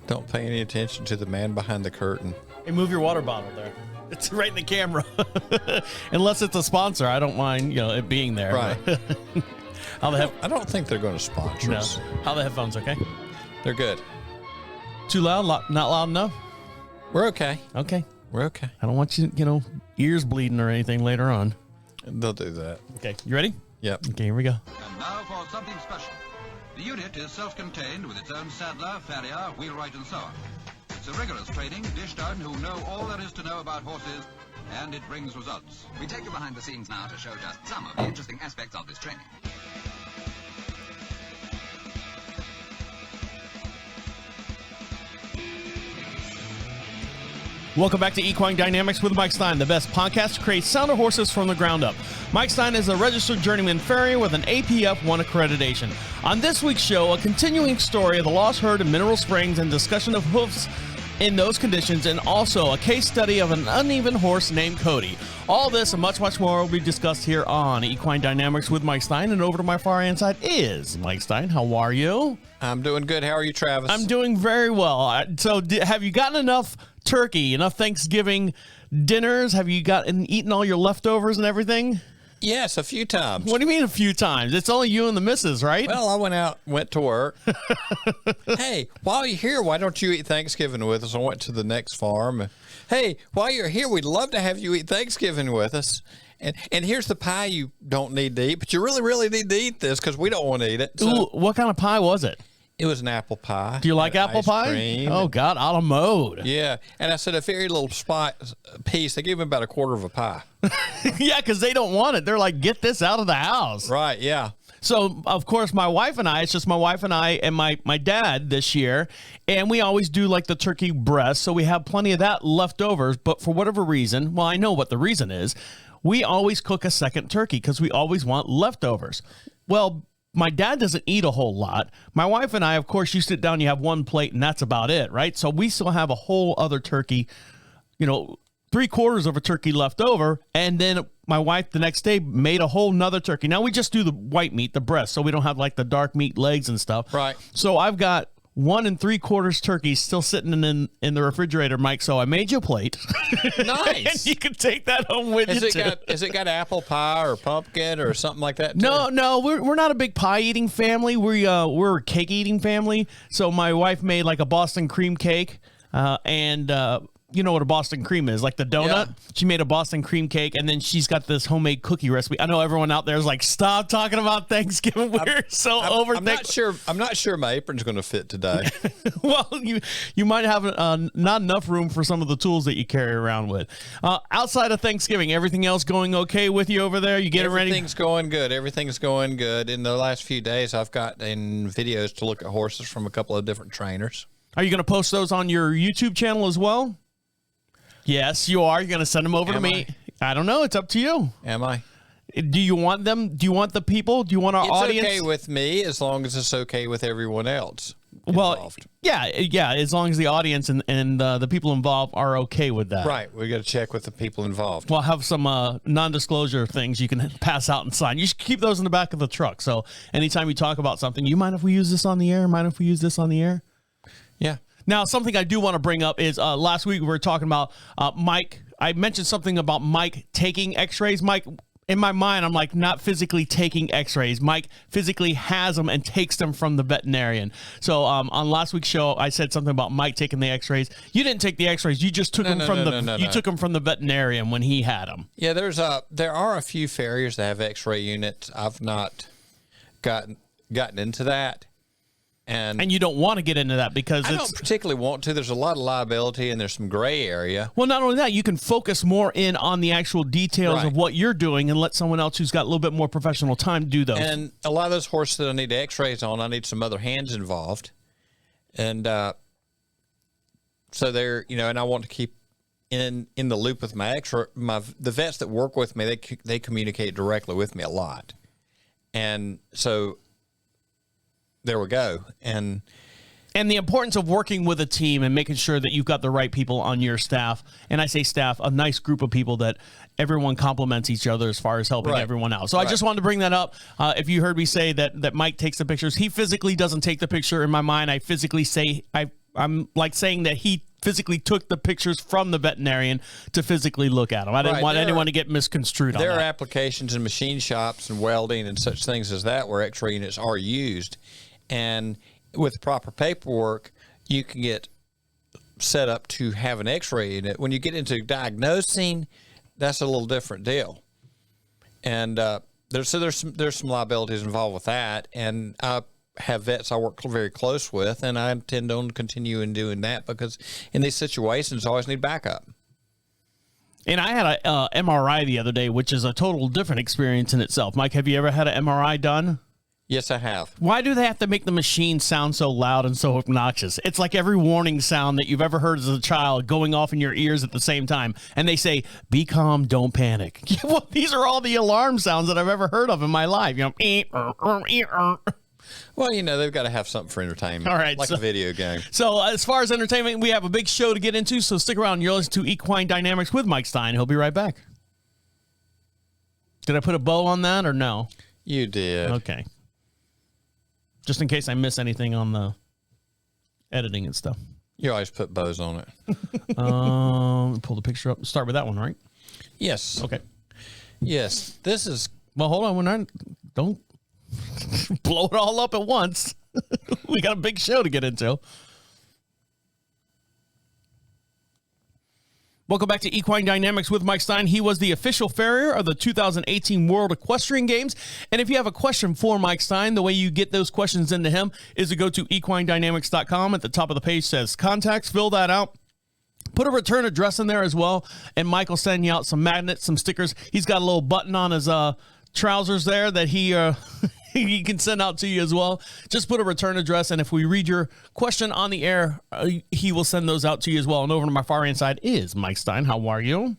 Don't pay any attention to the man behind the curtain. Hey, move your water bottle there. It's right in the camera. Unless it's a sponsor, I don't mind, it being there. Right. I don't think they're going to sponsor us. How the headphones, okay? They're good. Too loud? Not loud enough? We're okay. Okay. We're okay. I don't want you, ears bleeding or anything later on. They'll do that. Okay. You ready? Yep. Okay, here we go. And now for something special. The unit is self-contained with its own saddler, farrier, wheelwright and so on. It's a rigorous training dished out who know all there is to know about horses, and it brings results. We take you behind the scenes now to show just some of the interesting aspects of this training. Welcome back to Equine Dynamics with Mike Stine, the best podcast to create sounder horses from the ground up. Mike Stine is a registered journeyman farrier with an APF 1 accreditation. On this week's show, a continuing story of the lost herd in Mineral Springs and discussion of hoofs in those conditions, and also a case study of an uneven horse named Cody. All this and much, much more will be discussed here on Equine Dynamics with Mike Stine. And over to my far hand side is Mike Stine. How are you? I'm doing good. How are you, Travis? I'm doing very well. So have you gotten enough turkey, enough Thanksgiving dinners? Have you eaten all your leftovers and everything? Yes, a few times. What do you mean a few times? It's only you and the missus, right? Well, I went to work. Hey, while you're here, why don't you eat Thanksgiving with us? I went to the next farm. Hey, while you're here, we'd love to have you eat Thanksgiving with us. And here's the pie you don't need to eat, but you really, really need to eat this because we don't want to eat it. So. Ooh, what kind of pie was it? It was an apple pie. Do you like apple pie? Cream. Oh, God, out of mode. Yeah. And I said a very little piece. They gave him about a quarter of a pie. Yeah, because they don't want it. They're like, get this out of the house. Right, yeah. So, of course, it's just my wife and I and my dad this year, and we always do like the turkey breast, so we have plenty of that leftovers, but for whatever reason, well, I know what the reason is, we always cook a second turkey because we always want leftovers. Well, my dad doesn't eat a whole lot. My wife and I, of course, you sit down, you have one plate, and that's about it, right? So we still have a whole other turkey, 3/4 of a turkey left over, and then my wife the next day made a whole nother turkey. Now we just do the white meat, the breast, so we don't have like the dark meat legs and stuff. Right. So I've got 1 3/4 turkey still sitting in the refrigerator, Mike. So I made you a plate. Nice. And you can take that home with you too. Has it got apple pie or pumpkin or something like that? No, we're not a big pie eating family. We're a cake eating family. So my wife made like a Boston cream cake, and you know what a Boston cream is, like the donut. Yeah. She made a Boston cream cake, and then she's got this homemade cookie recipe. I know everyone out there is like, stop talking about Thanksgiving. We're I'm not sure my apron's going to fit today. Well, you might have not enough room for some of the tools that you carry around with. Outside of Thanksgiving, everything else going okay with you over there? You getting ready? Everything's going good. In the last few days, I've gotten videos to look at horses from a couple of different trainers. Are you going to post those on your YouTube channel as well? Yes, you are. You're going to send them over to me. I don't know. It's up to you. Am I? Do you want them? Do you want the people? Do you want our audience? It's okay with me as long as it's okay with everyone else involved. Well, yeah. As long as the audience and the people involved are okay with that. Right. We got to check with the people involved. We'll have some non-disclosure things you can pass out and sign. You should keep those in the back of the truck. So anytime you talk about something, you mind if we use this on the air? Mind if we use this on the air? Yeah. Now, something I do want to bring up is last week we were talking about Mike. I mentioned something about Mike taking x-rays. Mike, in my mind, I'm like, not physically taking x-rays. Mike physically has them and takes them from the veterinarian. So on last week's show, I said something about Mike taking the x-rays. You didn't take the x-rays. You just took them took them from the veterinarian when he had them. Yeah, there are a few farriers that have x-ray units. I've not gotten into that. And you don't want to get into that because I don't particularly want to. There's a lot of liability and there's some gray area. Well, not only that, you can focus more in on the actual details of what you're doing and let someone else who's got a little bit more professional time do those. And a lot of those horses that I need x-rays on, I need some other hands involved. And so they're, and I want to keep in the loop with the vets that work with me. They communicate directly with me a lot. And so there we go. And And the importance of working with a team and making sure that you've got the right people on your staff. And I say staff, a nice group of people that everyone complements each other as far as helping everyone out. So I just wanted to bring that up. If you heard me say that Mike takes the pictures, he physically doesn't take the picture. In my mind, I physically say, I'm like saying that he physically took the pictures from the veterinarian to physically look at them. I didn't want anyone to get misconstrued on that. There are applications in machine shops and welding and such things as that where x-ray units are used. And with proper paperwork, you can get set up to have an x-ray unit. When you get into diagnosing, that's a little different deal. And there's some liabilities involved with that. And I have vets I work very close with, and I intend on continuing doing that because in these situations, I always need backup. And I had a MRI the other day, which is a total different experience in itself. Mike, have you ever had an MRI done? Yes, I have. Why do they have to make the machine sound so loud and so obnoxious? It's like every warning sound that you've ever heard as a child going off in your ears at the same time. And they say, be calm, don't panic. Well, these are all the alarm sounds that I've ever heard of in my life. You know, Well, you know, they've got to have something for entertainment. All right, like a video game. So as far as entertainment, we have a big show to get into. So stick around. You're listening to Equine Dynamics with Mike Stine. He'll be right back. Did I put a bow on that or no? You did. Okay. Just in case I miss anything on the editing and stuff. You always put bows on it. Pull the picture up. Start with that one, right? Yes. Okay. Yes. This is... Well, hold on. Don't blow it all up at once. We got a big show to get into. Welcome back to Equine Dynamics with Mike Stine. He was the official farrier of the 2018 World Equestrian Games. And if you have a question for Mike Stine, the way you get those questions into him is to go to equinedynamics.com. At the top of the page says contacts. Fill that out. Put a return address in there as well. And Mike will send you out some magnets, some stickers. He's got a little button on his trousers there that he can send out to you as well. Just put a return address, and if we read your question on the air, he will send those out to you as well. And over to my far hand side is Mike Stine. How are you?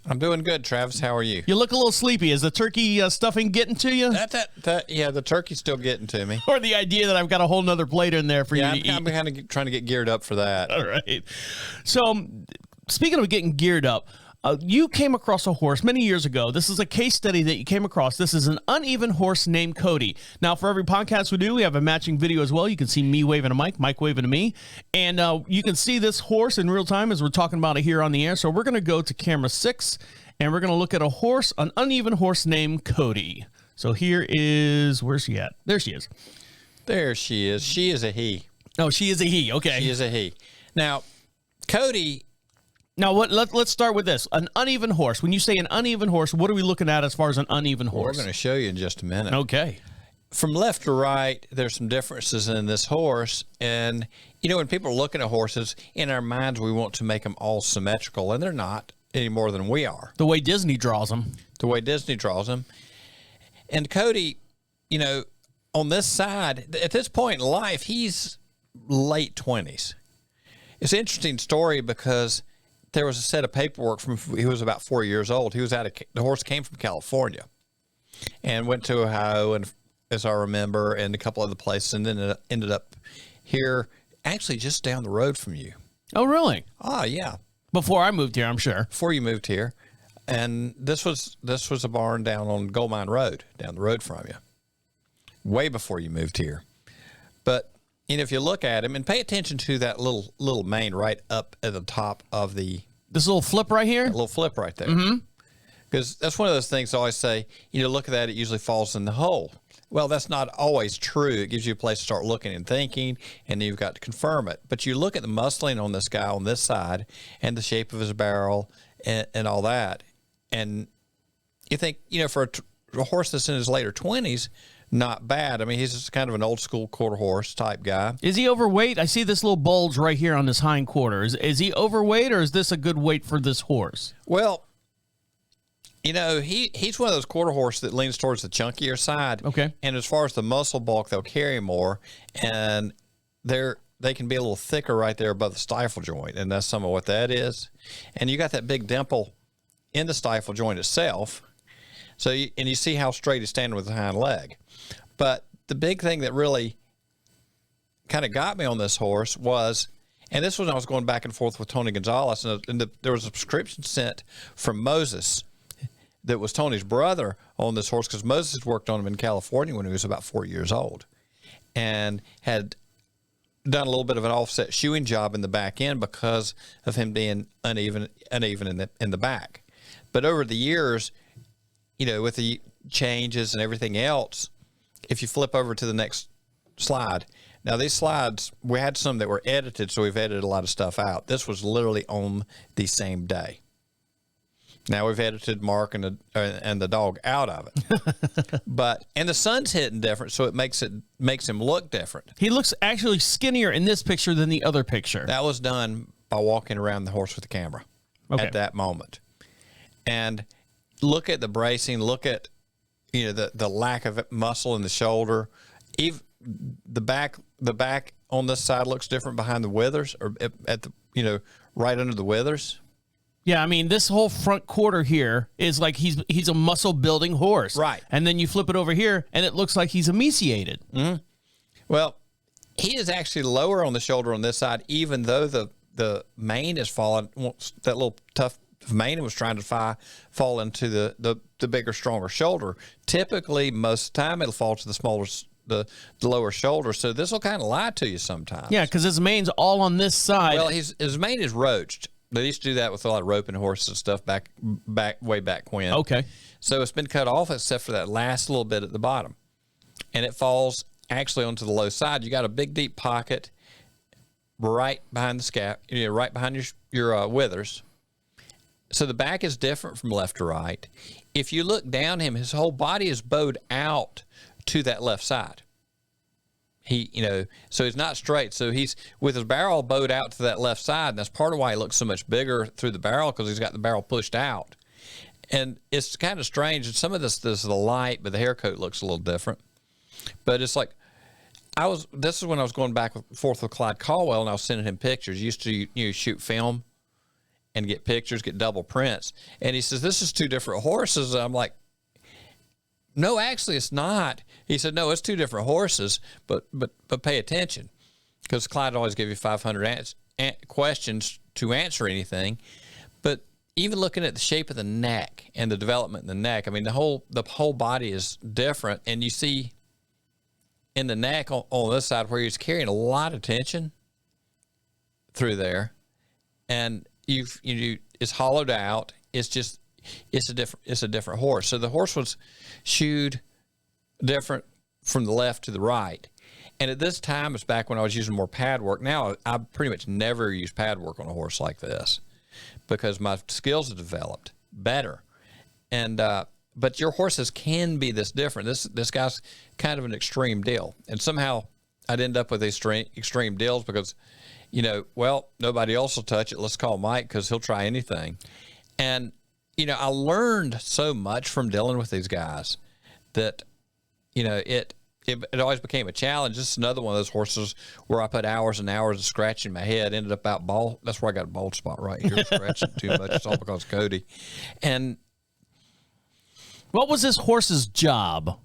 I'm doing good, Travis. How are you? You look a little sleepy. Is the turkey stuffing getting to you? Yeah, the turkey's still getting to me. Or the idea that I've got a whole nother plate in there for you to eat? I'm kind of trying to get geared up for that. All right. So, speaking of getting geared up, you came across a horse many years ago. This is a case study that you came across. This is an uneven horse named Cody. Now, for every podcast we do, we have a matching video as well. You can see me waving to Mike, Mike waving to me. And you can see this horse in real time as we're talking about it here on the air. So we're going to go to camera 6, and we're going to look at a horse, an uneven horse named Cody. So here is, where's she at? There she is. There she is. She is a he. Oh, she is a he. Okay. She is a he. Now, Cody... Now, let's start with this. An uneven horse. When you say an uneven horse, what are we looking at as far as an uneven horse? We're going to show you in just a minute. Okay. From left to right, there's some differences in this horse. And, you know, when people are looking at horses, in our minds, we want to make them all symmetrical, and they're not any more than we are. The way Disney draws them. The way Disney draws them. And Cody, you know, on this side, at this point in life, he's late 20s. It's an interesting story because... there was a set of paperwork from he was about 4 years old. He was the horse came from California and went to Ohio, and as I remember, and a couple other places, and then ended up here, actually just down the road from you. Oh, really? Oh, yeah. Before I moved here, I'm sure. Before you moved here, and this was a barn down on Gold Mine Road, down the road from you, way before you moved here. But and if you look at him and pay attention to that little mane right up at the top of this little flip right here, little flip right there, because that's one of those things I always say. You know, look at that; it usually falls in the hole. Well, that's not always true. It gives you a place to start looking and thinking, and you've got to confirm it. But you look at the muscling on this guy on this side, and the shape of his barrel, and all that, and you think, you know, for a horse that's in his later 20s. Not bad. I mean, he's just kind of an old school quarter horse type guy. Is he overweight? I see this little bulge right here on his hind quarter. Is he overweight, or is this a good weight for this horse? Well, you know, he's one of those quarter horses that leans towards the chunkier side. Okay. And as far as the muscle bulk, they'll carry more, and they can be a little thicker right there above the stifle joint, and that's some of what that is. And you got that big dimple in the stifle joint itself. So you see how straight he's standing with the hind leg. But the big thing that really kind of got me on this horse was, and this was when I was going back and forth with Tony Gonzalez, and there was a prescription sent from Moses that was Tony's brother on this horse, because Moses worked on him in California when he was about 4 years old, and had done a little bit of an offset shoeing job in the back end because of him being uneven in the back. But over the years, with the changes and everything else, if you flip over to the next slide, now these slides, we had some that were edited, so we've edited a lot of stuff out. This was literally on the same day. Now we've edited Mark and the dog out of it, and the sun's hitting different, so it makes him look different. He looks actually skinnier in this picture than the other picture. That was done by walking around the horse with the camera at that moment, and look at the bracing. Look at the lack of muscle in the shoulder. Even the back on this side looks different behind the withers, or at the right under the withers. Yeah, I mean, this whole front quarter here is like he's a muscle-building horse. Right. And then you flip it over here, and it looks like he's emaciated. Mm-hmm. Well, he is actually lower on the shoulder on this side, even though the mane is falling. That little tough mane was trying to fall into the bigger, stronger shoulder. Typically, most of the time, it'll fall to the smaller, the lower shoulder. So this will kind of lie to you sometimes. Yeah, because his mane's all on this side. Well, his mane is roached. They used to do that with a lot of roping horses and stuff way back when. Okay. So it's been cut off except for that last little bit at the bottom. And it falls actually onto the low side. You got a big, deep pocket right behind the scap, right behind your withers. So the back is different from left to right. If you look down him, his whole body is bowed out to that left side. So he's not straight. So he's with his barrel bowed out to that left side. And that's part of why he looks so much bigger through the barrel, because he's got the barrel pushed out. And it's kind of strange. And some of this is the light, but the hair coat looks a little different. But it's like, this is when I was going back and forth with Clyde Caldwell, and I was sending him pictures. He used to shoot film and get pictures, get double prints. And he says, this is two different horses. And I'm like, no, actually, it's not. He said, no, it's two different horses, but pay attention, because Clyde always give you 500 questions to answer anything. But even looking at the shape of the neck and the development in the neck, I mean, the whole body is different, and you see in the neck on this side where he's carrying a lot of tension through there, and it's hollowed out. It's a different horse. So the horse was shoed different from the left to the right. And at this time, it's back when I was using more pad work. Now I pretty much never use pad work on a horse like this, because my skills have developed better. And but your horses can be this different. This guy's kind of an extreme deal, and somehow I'd end up with extreme deals because, nobody else will touch it. Let's call Mike, because he'll try anything. And I learned so much from dealing with these guys that, it always became a challenge. This is another one of those horses where I put hours and hours of scratching my head, ended up out bald. That's where I got a bald spot right here, scratching too much. It's all because of Cody. And what was this horse's job?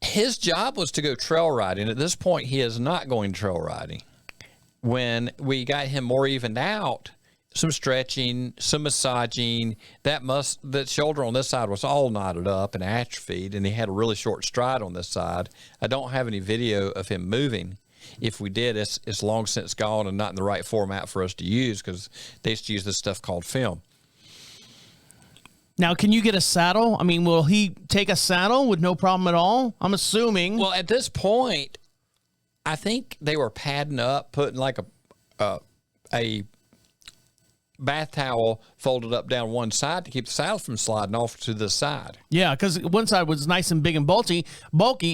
His job was to go trail riding. At this point, he is not going trail riding. When we got him more evened out, some stretching, some massaging, that shoulder on this side was all knotted up and atrophied, and he had a really short stride on this side. I don't have any video of him moving. If we did, it's long since gone and not in the right format for us to use, because they used to use this stuff called film. Now, can you get a saddle? I mean, will he take a saddle with no problem at all? I'm assuming. Well, at this point, I think they were padding up, putting like a bath towel folded up down one side to keep the saddle from sliding off to the side. Yeah, because one side was nice and big and bulky,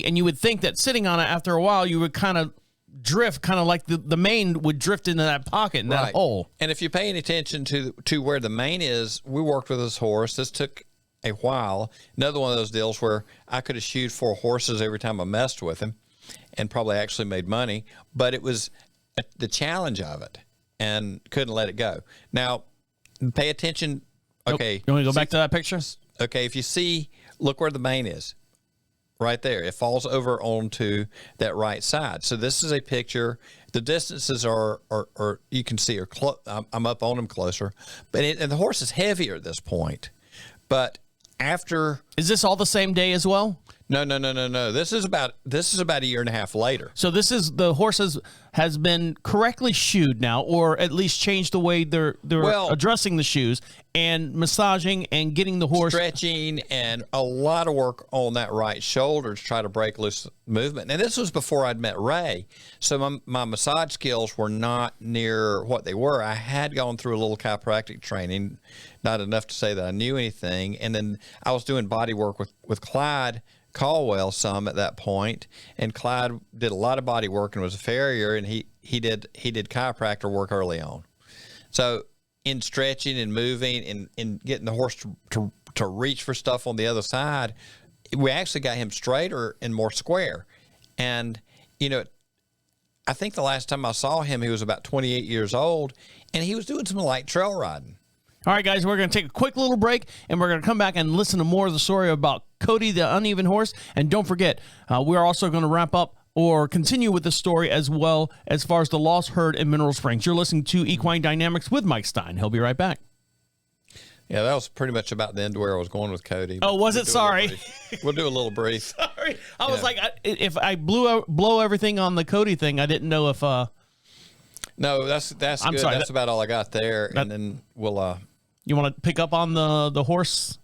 and you would think that sitting on it after a while, you would kind of drift, kind of like the mane would drift into that pocket and that hole. And if you pay any attention to where the mane is, we worked with this horse. This took a while. Another one of those deals where I could have shoed 4 horses every time I messed with him and probably actually made money, but it was the challenge of it, and couldn't let it go. Now, pay attention. Okay. You want to go back to that picture? Okay, if you see, look where the mane is. right there. It falls over onto that right side. So this is a picture. The distances are you can see, I'm up on him closer, and the horse is heavier at this point. But after, is this all the same day as well? No. This is about a year and a half later. So this is the horse has been correctly shoed now, or at least changed the way they're addressing the shoes and massaging and getting the horse stretching, and a lot of work on that right shoulder to try to break loose movement. And this was before I'd met Ray, so my massage skills were not near what they were. I had gone through a little chiropractic training, not enough to say that I knew anything, and then I was doing body work with Clyde Caldwell some at that point, and Clyde did a lot of body work and was a farrier, and he did chiropractor work early on. So in stretching and moving and getting the horse to reach for stuff on the other side, we actually got him straighter and more square. And I think the last time I saw him, he was about 28 years old, and he was doing some light trail riding. All right, guys, we're going to take a quick little break, and we're going to come back and listen to more of the story about Cody, the uneven horse. And don't forget, we're also going to wrap up or continue with the story as well as far as the lost herd in Mineral Springs. You're listening to Equine Dynamics with Mike Stine. He'll be right back. Yeah, that was pretty much about the end where I was going with Cody. Oh, was it? Sorry. We'll do a little brief. Sorry. I was like, if I blow everything on the Cody thing, I didn't know if... No, that's I'm good. sorry, that's about all I got there. And then we'll... You want to pick up on the horses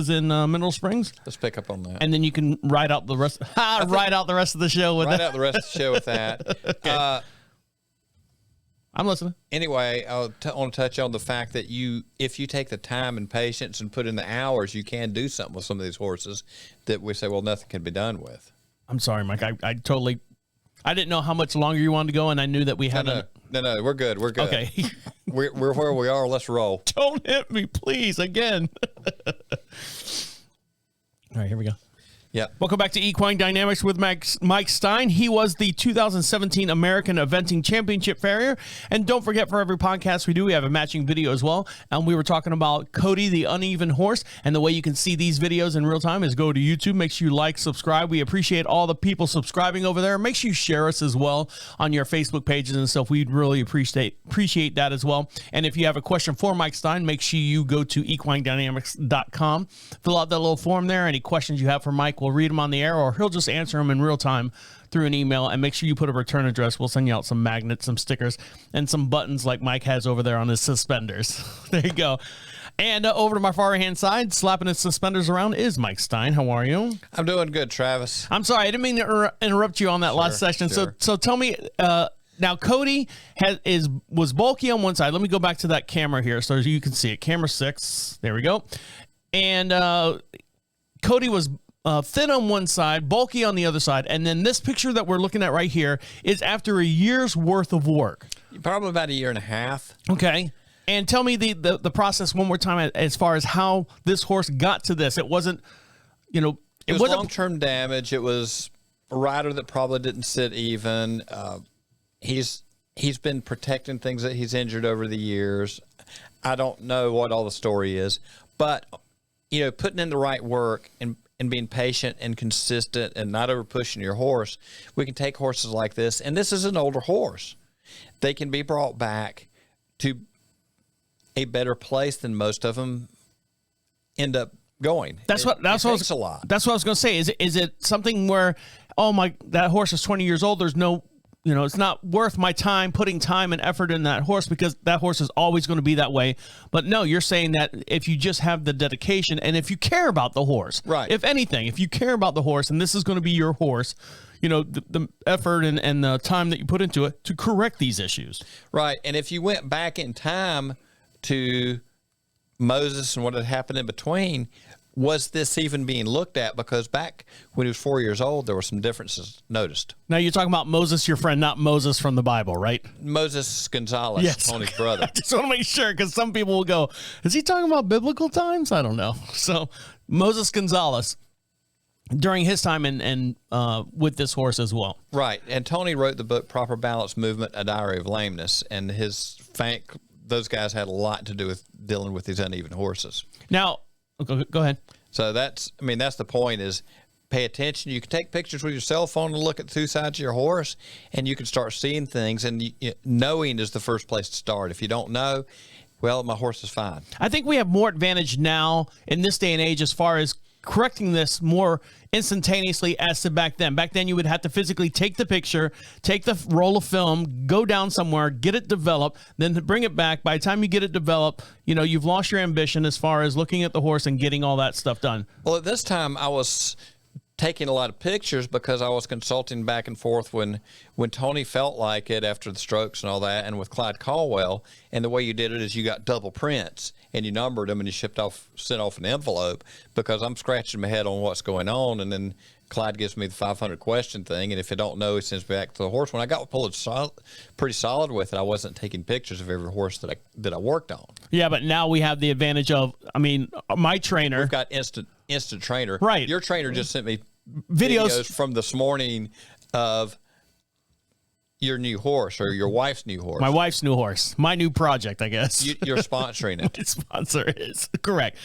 in Mineral Springs? Let's pick up on that. And then you can ride out the rest. Ride out the rest of the show with that. Out the rest of the show with that. Okay. I'm listening. Anyway, I want to touch on the fact that if you take the time and patience and put in the hours, you can do something with some of these horses that we say, well, nothing can be done with. I'm sorry, Mike. I didn't know how much longer you wanted to go, and I knew that we had. No, we're good. We're good. Okay. we're where we are. Let's roll. Don't hit me, please, again. All right, here we go. Yeah. Welcome back to Equine Dynamics with Mike Stine. He was the 2017 American Eventing Championship farrier. And don't forget, for every podcast we do, we have a matching video as well. And we were talking about Cody, the uneven horse. And the way you can see these videos in real time is go to YouTube. Make sure you like, subscribe. We appreciate all the people subscribing over there. Make sure you share us as well on your Facebook pages and stuff. We'd really appreciate that as well. And if you have a question for Mike Stine, make sure you go to equinedynamics.com. Fill out that little form there. Any questions you have for Mike, we'll read them on the air, or he'll just answer them in real time through an email. And make sure you put a return address. We'll send you out some magnets, some stickers, and some buttons like Mike has over there on his suspenders. There you go. And over to my far hand side, slapping his suspenders around, is Mike Stine. How are you? I'm doing good, Travis. I'm sorry, I didn't mean to interrupt you on that last session. Sure. So tell me, now Cody was bulky on one side. Let me go back to that camera here so you can see it. Camera 6. There we go. And Cody was thin on one side, bulky on the other side. And then this picture that we're looking at right here is after a year's worth of work. Probably about a year and a half. Okay. And tell me the process one more time as far as how this horse got to this. It wasn't, it was long-term damage. It was a rider that probably didn't sit even. He's been protecting things that he's injured over the years. I don't know what all the story is, but putting in the right work and being patient and consistent and not over pushing your horse, we can take horses like this. And this is an older horse. They can be brought back to a better place than most of them end up going. That's what I was going to say. Is it something where, that horse is 20 years old. There's no, it's not worth my time putting time and effort in that horse because that horse is always going to be that way. But no, you're saying that if you just have the dedication and if you care about the horse, right? If anything, if you care about the horse and this is going to be your horse, the effort and the time that you put into it to correct these issues. Right. And if you went back in time to Moses and what had happened in between, was this even being looked at? Because back when he was 4 years old, there were some differences noticed. Now, you're talking about Moses, your friend, not Moses from the Bible, right? Moses Gonzalez, yes. Tony's brother. I just want to make sure, because some people will go, is he talking about biblical times? I don't know. So, Moses Gonzalez, during his time and with this horse as well. Right. And Tony wrote the book, Proper Balance Movement, A Diary of Lameness. And those guys had a lot to do with dealing with these uneven horses. Now, go ahead. So that's the point is pay attention. You can take pictures with your cell phone and look at two sides of your horse, and you can start seeing things. And knowing is the first place to start. If you don't know, well, my horse is fine. I think we have more advantage now in this day and age as far as correcting this more instantaneously as to back then. Back then, you would have to physically take the picture, take the roll of film, go down somewhere, get it developed, then to bring it back. By the time you get it developed, you've lost your ambition as far as looking at the horse and getting all that stuff done. Well, at this time, I was taking a lot of pictures because I was consulting back and forth when Tony felt like it after the strokes and all that, and with Clyde Caldwell. And the way you did it is you got double prints and you numbered them and you sent off an envelope, because I'm scratching my head on what's going on, and then Clyde gives me the 500 question thing, and if I don't know, he sends me back to the horse. When I got pretty solid with it, I wasn't taking pictures of every horse that I worked on. Yeah, but now we have the advantage of, my trainer. We've got instant trainer. Right. Your trainer just sent me videos from this morning of your new horse, or your wife's new horse. My wife's new horse. My new project, I guess. You're sponsoring it. My sponsor is. Correct.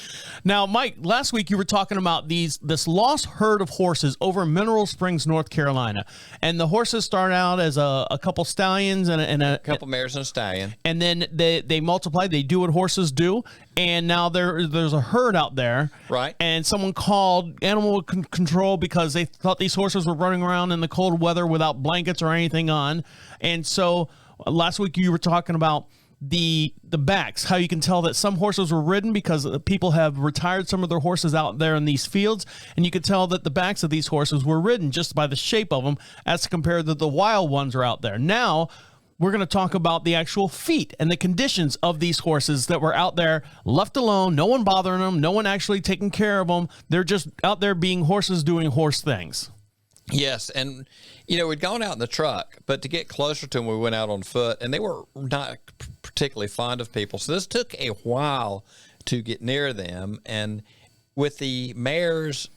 Now, Mike, last week you were talking about this lost herd of horses over in Mineral Springs, North Carolina. And the horses start out as a couple stallions and a couple mares and a stallion. And then they multiply. They do what horses do. And now there's a herd out there. Right. And someone called animal control because they thought these horses were running around in the cold weather without blankets or anything on. And so last week you were talking about the backs, how you can tell that some horses were ridden because people have retired some of their horses out there in these fields. And you could tell that the backs of these horses were ridden just by the shape of them as compared to the wild ones are out there. Now, we're going to talk about the actual feet and the conditions of these horses that were out there left alone, no one bothering them, no one actually taking care of them. They're just out there being horses doing horse things. Yes, and, we'd gone out in the truck, but to get closer to them, we went out on foot, and they were not particularly fond of people. So this took a while to get near them, and with the mares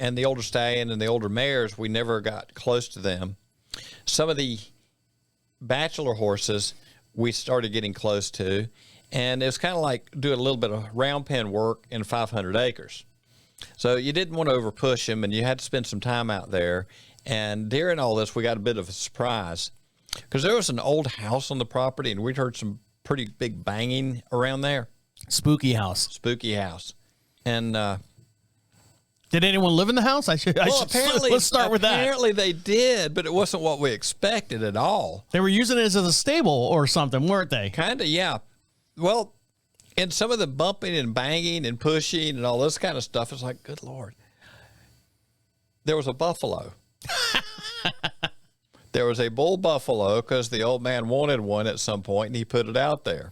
and the older stallion and the older mares, we never got close to them. Some of the bachelor horses we started getting close to, and it was kind of like doing a little bit of round pen work in 500 acres. So you didn't want to over push them, and you had to spend some time out there. And during all this, we got a bit of a surprise because there was an old house on the property, and we'd heard some pretty big banging around there. Spooky house. And did anyone live in the house? Apparently, let's start with that. Apparently they did, but it wasn't what we expected at all. They were using it as a stable or something, weren't they? Kind of, yeah. Well, and some of the bumping and banging and pushing and all this kind of stuff, it's like, good Lord. There was a buffalo. There was a bull buffalo because the old man wanted one at some point, and he put it out there.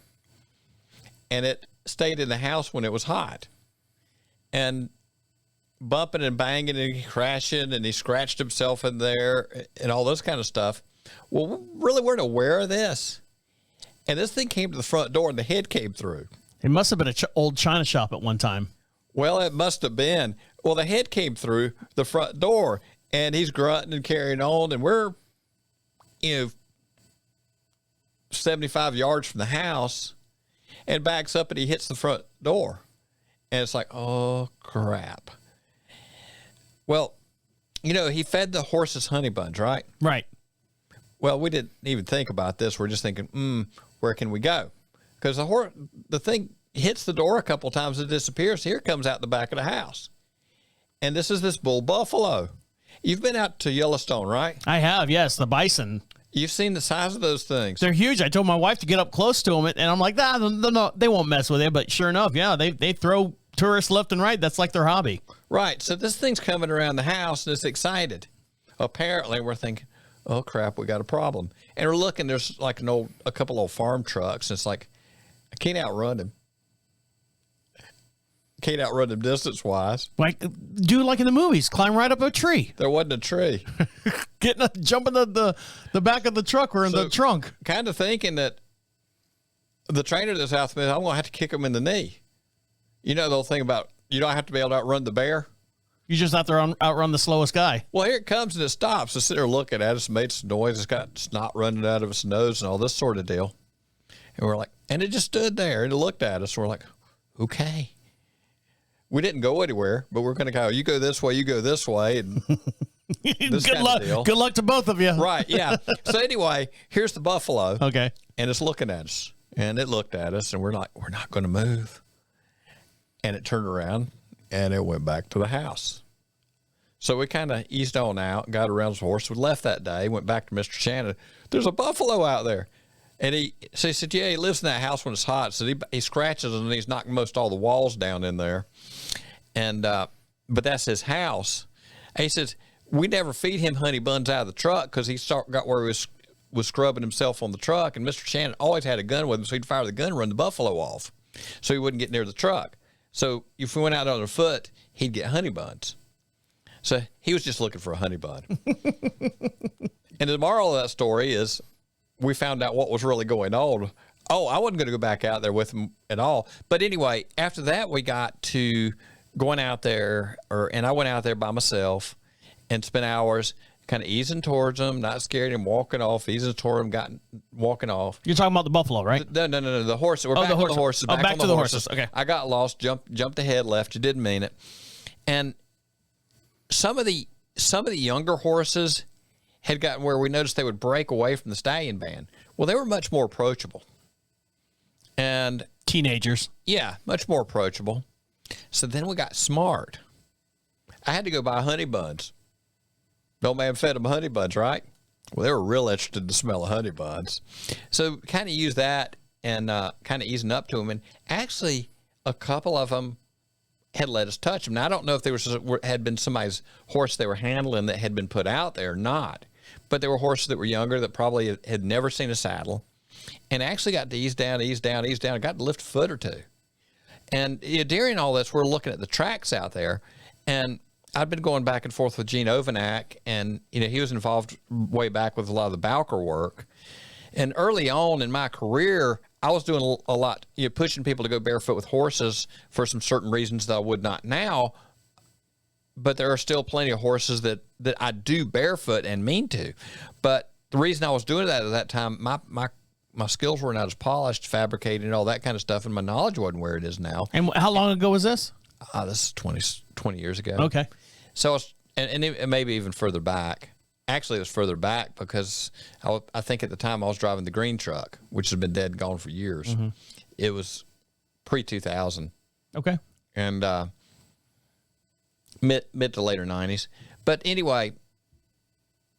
And it stayed in the house when it was hot. And bumping and banging and crashing, and he scratched himself in there and all this kind of stuff. Well, we really weren't aware of this. And this thing came to the front door, and the head came through. It must have been an old china shop at one time. Well, it must have been. Well, the head came through the front door, and he's grunting and carrying on, and we're, 75 yards from the house, and backs up, and he hits the front door. And it's like, oh, crap. Well, he fed the horses honey buns, right? Right. Well, we didn't even think about this. We're just thinking, where can we go? Because the thing hits the door a couple times, it disappears. Here it comes out the back of the house. And this is this bull buffalo. You've been out to Yellowstone, right? I have, yes, the bison. You've seen the size of those things. They're huge. I told my wife to get up close to them, and I'm like, they won't mess with it. But sure enough, yeah, they throw tourists left and right. That's like their hobby. Right. So this thing's coming around the house, and it's excited. Apparently, we're thinking, oh, crap, we got a problem. And we're looking, there's like a couple old farm trucks. And it's like, I can't outrun him. Can't outrun him distance-wise. Do like in the movies, climb right up a tree. There wasn't a tree. Jump in the back of the truck or in the trunk. Kind of thinking that the trainer that's out there, I'm going to have to kick him in the knee. The whole thing about you don't have to be able to outrun the bear. You just have to outrun the slowest guy. Well, here it comes and it stops. It's sitting there looking at us, made some noise. It's got snot running out of its nose and all this sort of deal. And we're like, and it just stood there and it looked at us. We're like, okay. we didn't go anywhere, but we're going to go, you go this way, you go this way. And this Good luck. Good luck to both of you. Right. Yeah. So anyway, here's the buffalo. Okay. And it's looking at us, and it looked at us, and we're like, we're not going to move. And it turned around and it went back to the house. So we kind of eased on out, got around his horse. We left that day, went back to Mr. Shannon. There's a buffalo out there. And he said, yeah, he lives in that house when it's hot. So he scratches and he's knocked most all the walls down in there. And, but that's his house. And he says, we never feed him honey buns out of the truck because he got where he was scrubbing himself on the truck. And Mr. Shannon always had a gun with him. So he'd fire the gun and run the buffalo off so he wouldn't get near the truck. So if we went out on foot, he'd get honey buns. So he was just looking for a honey bun. And the moral of that story is we found out what was really going on. Oh, I wasn't going to go back out there with him at all. But anyway, after that, we got to going out there, and I went out there by myself and spent hours kind of easing towards him, not scared him, walking off, easing toward him, walking off. You're talking about the buffalo, right? No, the horse. We're back on the horses. Back to the horses. Okay. I got lost, jumped ahead, left. You didn't mean it. And some of the younger horses had gotten where we noticed they would break away from the stallion band. Well, they were much more approachable. And teenagers. Yeah, much more approachable. So then we got smart. I had to go buy honey buns. No man fed them honey buns, right? Well, they were real interested in the smell of honey buns. So kind of used that and kind of easing up to them. And actually, a couple of them had let us touch them. Now, I don't know if there had been somebody's horse they were handling that had been put out there or not. But there were horses that were younger that probably had never seen a saddle and actually got to ease down, and got to lift a foot or two. And during all this, we're looking at the tracks out there. And I've been going back and forth with Gene Overnack, and he was involved way back with a lot of the Bowker work. And early on in my career, I was doing a lot, pushing people to go barefoot with horses for some certain reasons that I would not now. But there are still plenty of horses that I do barefoot and mean to. But the reason I was doing that at that time, my skills were not as polished, fabricating and all that kind of stuff, and my knowledge wasn't where it is now. And how long ago was this? This is 20 years ago. Okay. So, and it maybe even further back. Actually, it was further back because I think at the time I was driving the green truck, which had been dead and gone for years. Mm-hmm. It was pre-2000. Okay. And mid to later 90s. But anyway,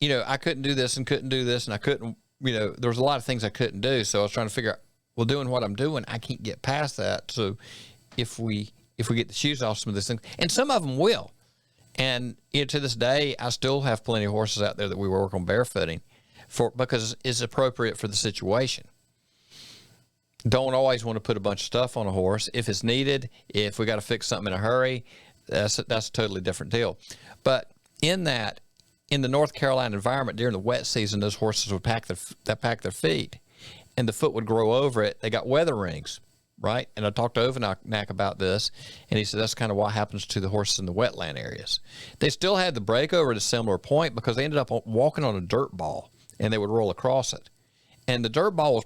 I couldn't do this and I couldn't, there was a lot of things I couldn't do. So I was trying to figure out, well, doing what I'm doing, I can't get past that. So if we get the shoes off some of these things, and some of them will. And to this day, I still have plenty of horses out there that we work on barefooting because it's appropriate for the situation. Don't always want to put a bunch of stuff on a horse. If it's needed, if we got to fix something in a hurry, that's a totally different deal. But in the North Carolina environment during the wet season, those horses would pack their feet, and the foot would grow over it. They got weather rings. Right. And I talked to Overnack about this, and he said that's kind of what happens to the horses in the wetland areas. They still had the breakover at a similar point because they ended up walking on a dirt ball, and they would roll across it. And the dirt ball was,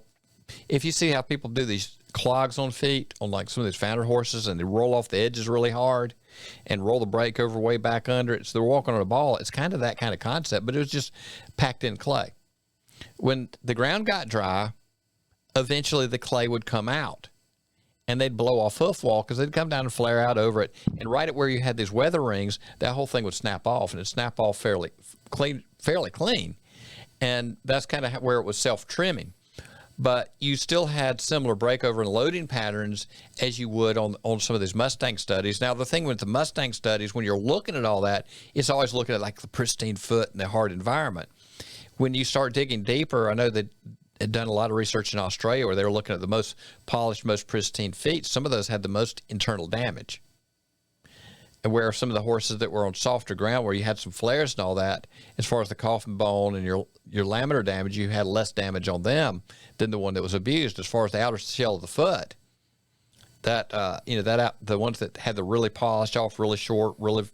if you see how people do these clogs on feet on like some of these founder horses, and they roll off the edges really hard and roll the breakover way back under it. So they're walking on a ball. It's kind of that kind of concept, but it was just packed in clay. When the ground got dry, eventually the clay would come out. And they'd blow off hoof wall because they'd come down and flare out over it. And right at where you had these weather rings, that whole thing would snap off, and it'd snap off fairly clean. And that's kind of where it was self-trimming. But you still had similar breakover and loading patterns as you would on some of these Mustang studies. Now, the thing with the Mustang studies, when you're looking at all that, it's always looking at like the pristine foot and the hard environment. When you start digging deeper, I know that had done a lot of research in Australia where they were looking at the most polished, most pristine feet. Some of those had the most internal damage. And where some of the horses that were on softer ground where you had some flares and all that, as far as the coffin bone and your laminar damage, you had less damage on them than the one that was abused. As far as the outer shell of the foot, the ones that had the really polished off, really short, really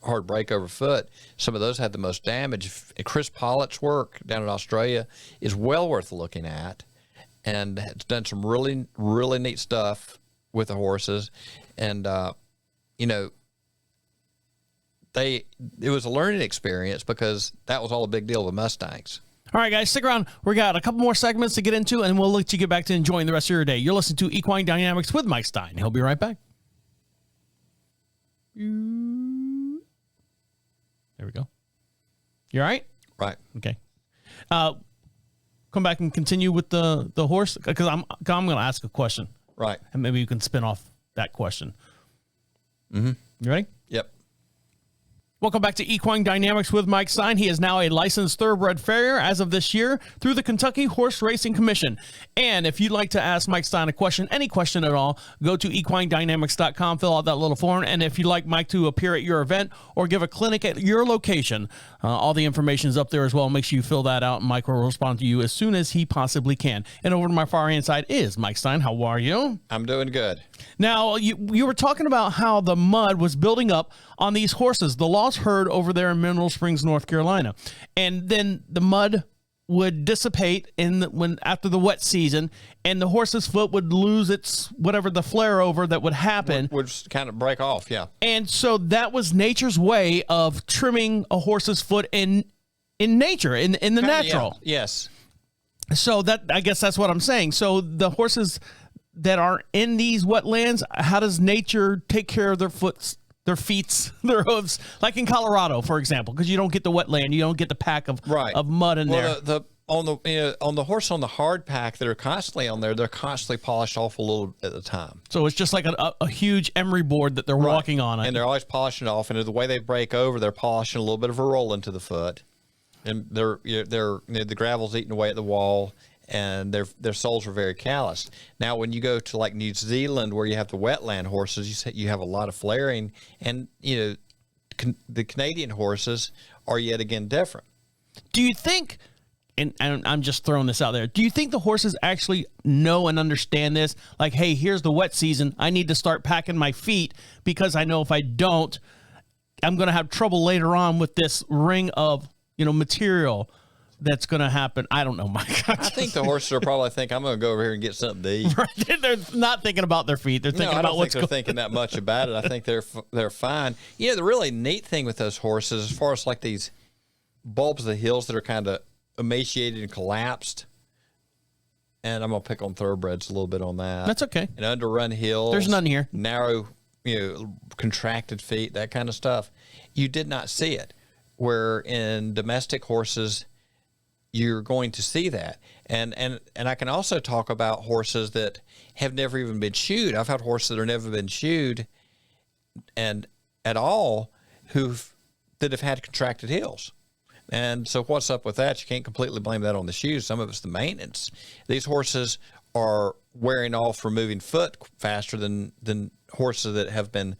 hard breakover foot, some of those had the most damage. Chris Pollitt's work down in Australia is well worth looking at, and has done some really, really neat stuff with the horses. And you know, it was a learning experience because that was all a big deal with Mustangs. All right, guys, stick around. We got a couple more segments to get into, and we'll let you get back to enjoying the rest of your day. You're listening to Equine Dynamics with Mike Stine. He'll be right back. There we go. You all right? Right. Okay. Come back and continue with the horse, because I'm going to ask a question. Right. And maybe you can spin off that question. Mm-hmm. You ready? Yep. Welcome back to Equine Dynamics with Mike Stine. He is now a licensed thoroughbred farrier as of this year through the Kentucky Horse Racing Commission. And if you'd like to ask Mike Stine a question, any question at all, go to equinedynamics.com, fill out that little form. And if you'd like Mike to appear at your event or give a clinic at your location, all the information is up there as well. Make sure you fill that out, and Mike will respond to you as soon as he possibly can. And over to my far hand side is Mike Stine. How are you? I'm doing good. Now, you were talking about how the mud was building up on these horses, the lost herd over there in Mineral Springs, North Carolina. And then the mud would dissipate after the wet season, and the horse's foot would lose its whatever the flare over that would happen. Would kind of break off, yeah. And so that was nature's way of trimming a horse's foot in nature, in the kinda, natural. Yeah. Yes. So I guess that's what I'm saying. So the horses that are in these wetlands, how does nature take care of their foots, their feet, their hooves, like in Colorado, for example, because you don't get the wetland, you don't get the pack of mud in there. On the horse on the hard pack that are constantly on there, they're constantly polished off a little at a time. So it's just like a huge emery board that they're walking on. And they're always polishing it off, and the way they break over, they're polishing a little bit of a roll into the foot, and the gravel's eating away at the wall, and their soles are very calloused. Now, when you go to like New Zealand, where you have the wetland horses, you have a lot of flaring, and the Canadian horses are yet again different. Do you think, and I'm just throwing this out there, do you think the horses actually know and understand this? Like, hey, here's the wet season. I need to start packing my feet because I know if I don't, I'm going to have trouble later on with this ring of material that's going to happen. I don't know, Mike. I think the horses are probably thinking, I'm going to go over here and get something to eat. Right. They're not thinking about their feet. They're thinking about what's going on. I don't think they're thinking that much about it. I think they're fine. The really neat thing with those horses, as far as like these bulbs of the heels that are kind of emaciated and collapsed, and I'm going to pick on thoroughbreds a little bit on that. That's okay. And underrun heels. There's none here. Narrow, contracted feet, that kind of stuff. You did not see it. Where in domestic horses, you're going to see that. And I can also talk about horses that have never even been shoed. I've had horses that have never been shoed and at all that have had contracted heels. And so what's up with that? You can't completely blame that on the shoes. Some of it's the maintenance. These horses are wearing off removing foot faster than horses that have been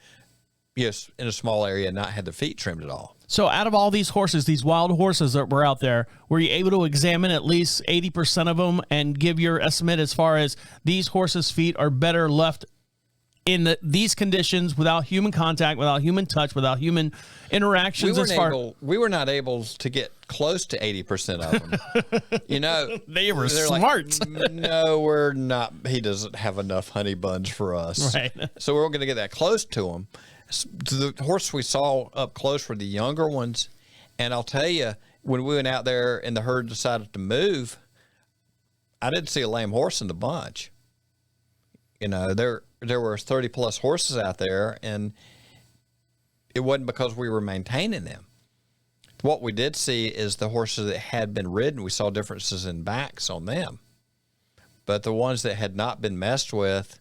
in a small area and not had the feet trimmed at all. So out of all these horses, these wild horses that were out there, were you able to examine at least 80% of them and give your estimate as far as these horses' feet are better left in these conditions without human contact, without human touch, without human interactions? We were not able to get close to 80% of them. They were smart. Like, no, we're not. He doesn't have enough honey buns for us. Right. So we weren't going to get that close to them. The horse we saw up close were the younger ones, and I'll tell you, when we went out there and the herd decided to move, I didn't see a lame horse in the bunch. There were 30 plus horses out there, and it wasn't because we were maintaining them. What we did see is the horses that had been ridden, we saw differences in backs on them, but the ones that had not been messed with,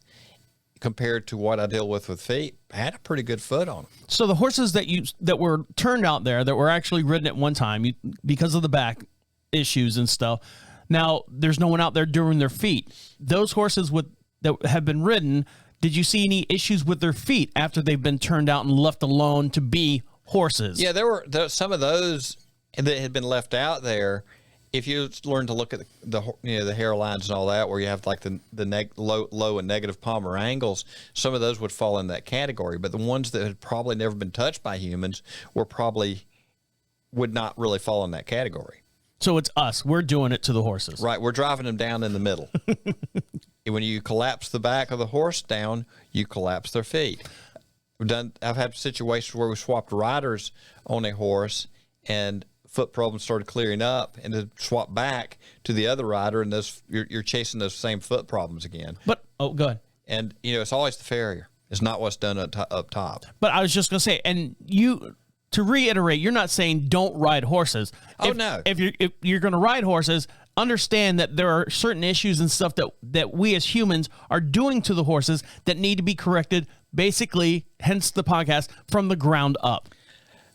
compared to what I deal with feet, had a pretty good foot on them. So the horses that were turned out there that were actually ridden at one time because of the back issues and stuff, now there's no one out there doing their feet. Those horses that have been ridden, did you see any issues with their feet after they've been turned out and left alone to be horses? Yeah, there were some of those that had been left out there. If you learn to look at the hairlines and all that, where you have like the low and negative palmar angles, some of those would fall in that category. But the ones that had probably never been touched by humans would not really fall in that category. So it's us. We're doing it to the horses. Right. We're driving them down in the middle. When you collapse the back of the horse down, you collapse their feet. I've had situations where we swapped riders on a horse, and foot problems started clearing up, and to swap back to the other rider, and you're chasing those same foot problems again. But go ahead. And it's always the farrier. It's not what's done up top. But I was just going to say, and to reiterate, you're not saying don't ride horses. No. If you're going to ride horses, understand that there are certain issues and stuff that we as humans are doing to the horses that need to be corrected. Basically, hence the podcast, from the ground up.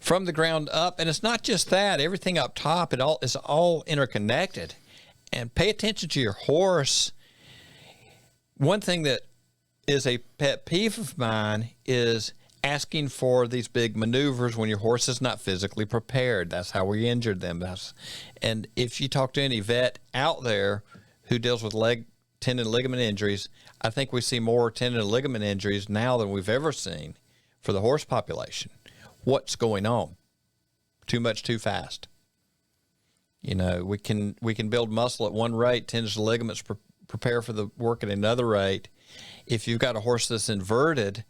From the ground up, and it's not just that. Everything up top, is all interconnected. And pay attention to your horse. One thing that is a pet peeve of mine is asking for these big maneuvers when your horse is not physically prepared. That's how we injured them. And if you talk to any vet out there who deals with leg, tendon, ligament injuries, I think we see more tendon and ligament injuries now than we've ever seen for the horse population. What's going on? Too much, too fast. We can build muscle at one rate, tendons and ligaments prepare for the work at another rate. If you've got a horse that's inverted,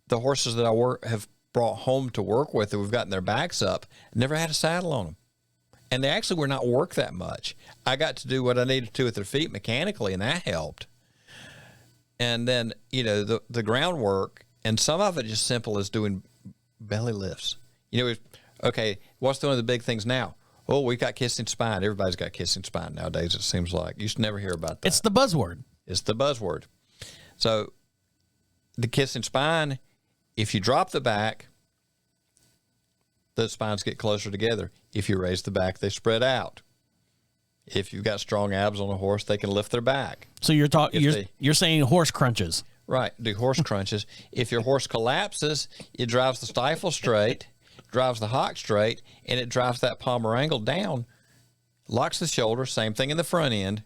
the horses that I have brought home to work with that we've gotten their backs up, never had a saddle on them. And they actually were not worked that much. I got to do what I needed to with their feet mechanically, and that helped. And then, the groundwork, and some of it just simple as doing belly lifts. Okay, what's one of the big things now? Oh, we got kissing spine. Everybody's got kissing spine nowadays, it seems like. You used to never hear about that. It's the buzzword. It's the buzzword. So the kissing spine, if you drop the back, the spines get closer together. If you raise the back, they spread out. If you've got strong abs on a horse, they can lift their back. So you're saying horse crunches. Right, do horse crunches. If your horse collapses, it drives the stifle straight, drives the hock straight, and it drives that palmar angle down, locks the shoulder, same thing in the front end.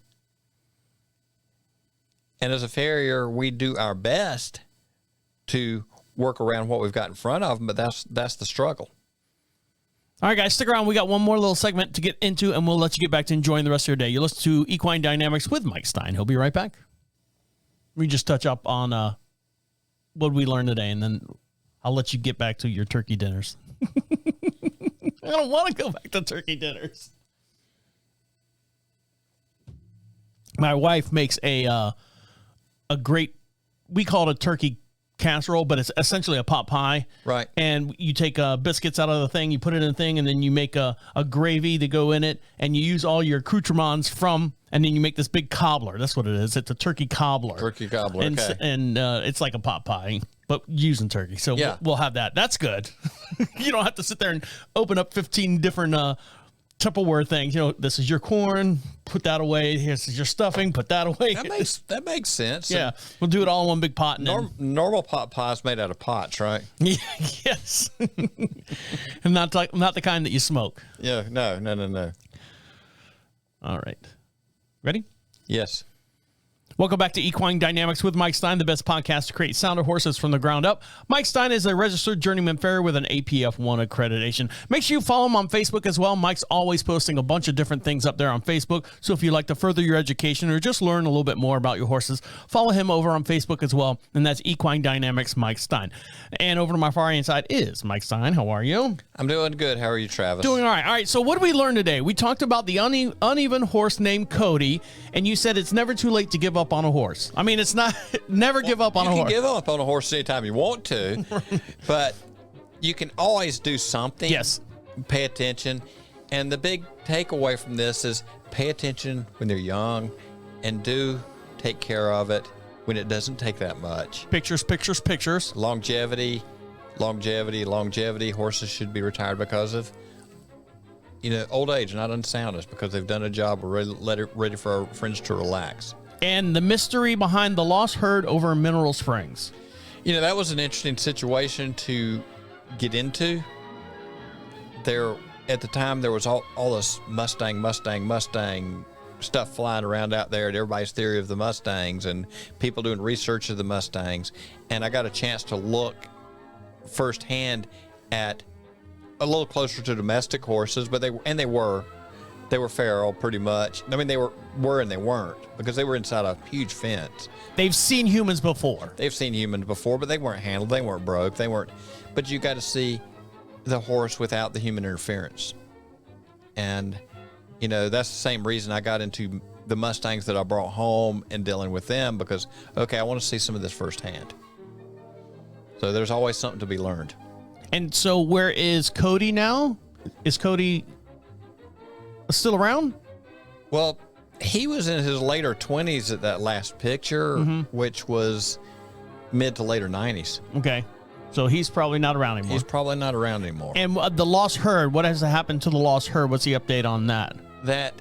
And as a farrier, we do our best to work around what we've got in front of them, but that's the struggle. All right, guys, stick around. We got one more little segment to get into, and we'll let you get back to enjoying the rest of your day. You listen to Equine Dynamics with Mike Stine. He'll be right back. We just touch up on what we learned today, and then I'll let you get back to your turkey dinners. I don't want to go back to turkey dinners. My wife makes a great, we call it a turkey casserole, but it's essentially a pot pie. Right. And you take biscuits out of the thing, you put it in a thing, and then you make a gravy to go in it, and you use all your accoutrements and then you make this big cobbler. That's what it is. It's a turkey cobbler. Turkey cobbler, okay. And it's like a pot pie, but using turkey. So yeah. we'll have that. That's good. You don't have to sit there and open up 15 different Tupperware things. This is your corn, put that away. This is your stuffing, put that away. That makes sense. Yeah, we'll do it all in one big pot. And normal pot pie is made out of pots, right? Yes, and not the kind that you smoke. Yeah, no. All right, ready? Yes. Welcome back to Equine Dynamics with Mike Stine, the best podcast to create sounder horses from the ground up. Mike Stine is a registered journeyman farrier with an APF1 accreditation. Make sure you follow him on Facebook as well. Mike's always posting a bunch of different things up there on Facebook. So if you'd like to further your education or just learn a little bit more about your horses, follow him over on Facebook as well. And that's Equine Dynamics Mike Stine. And over to my far right side is Mike Stine. How are you? I'm doing good. How are you, Travis? Doing all right. All right. So what did we learn today? We talked about the uneven horse named Cody, and you said it's never too late to give up on a horse. I mean, it's not, never give up on a horse. You can give up on a horse anytime you want to, but you can always do something. Yes. Pay attention. And the big takeaway from this is pay attention when they're young and do take care of it when it doesn't take that much. Pictures. Longevity. Horses should be retired because of, old age, not unsoundness, because they've done a job. We're ready for our friends to relax. And the mystery behind the lost herd over Mineral Springs. That was an interesting situation to get into. There, at the time, there was all this Mustang stuff flying around out there, and everybody's theory of the Mustangs and people doing research of the Mustangs. And I got a chance to look firsthand at a little closer to domestic horses, but they were They were feral, pretty much. I mean, they were and they weren't, because they were inside a huge fence. They've seen humans before. They've seen humans before, but they weren't handled. They weren't broke. They weren't. But you got to see the horse without the human interference. And, you know, that's the same reason I got into the Mustangs that I brought home and dealing with them, because, okay, I want to see some of this firsthand. So there's always something to be learned. And so where is Cody now? Is Cody still around? Well, he was in his later 20s at that last picture, which was mid to later 90s. Okay. So he's probably not around anymore. He's probably not around anymore. And the lost herd, what has happened to the lost herd? What's the update on that? That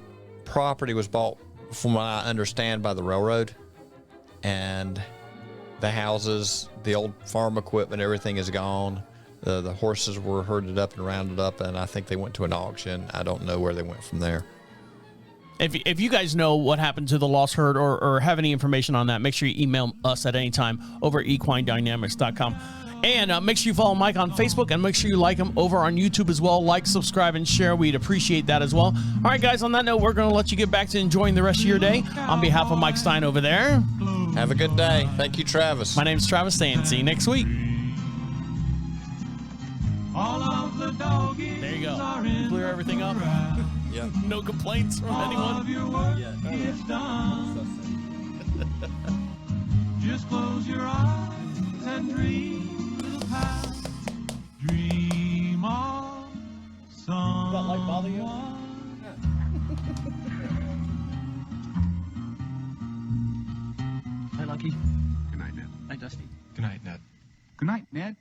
property was bought, from what I understand, by the railroad. And the houses, the old farm equipment, everything is gone. The horses were herded up and rounded up, and I think they went to an auction. I don't know where they went from there. If you guys know what happened to the lost herd or have any information on that, make sure you email us at any time over at equinedynamics.com. And make sure you follow Mike on Facebook, and make sure you like him over on YouTube as well. Like, subscribe, and share. We'd appreciate that as well. All right, guys, on that note, we're going to let you get back to enjoying the rest of your day. On behalf of Mike Stine over there, have a good day. Thank you, Travis. My name's Travis Stane. See you next week. All of the doggies There you go. are in Clear everything up. Yeah. No complaints from all anyone. of your work is done. Just close your eyes and dream of how. Dream of someone. That light bother you? Hi, Lucky. Good night, Ned. Hi, Dusty. Good night, Ned. Good night, Ned.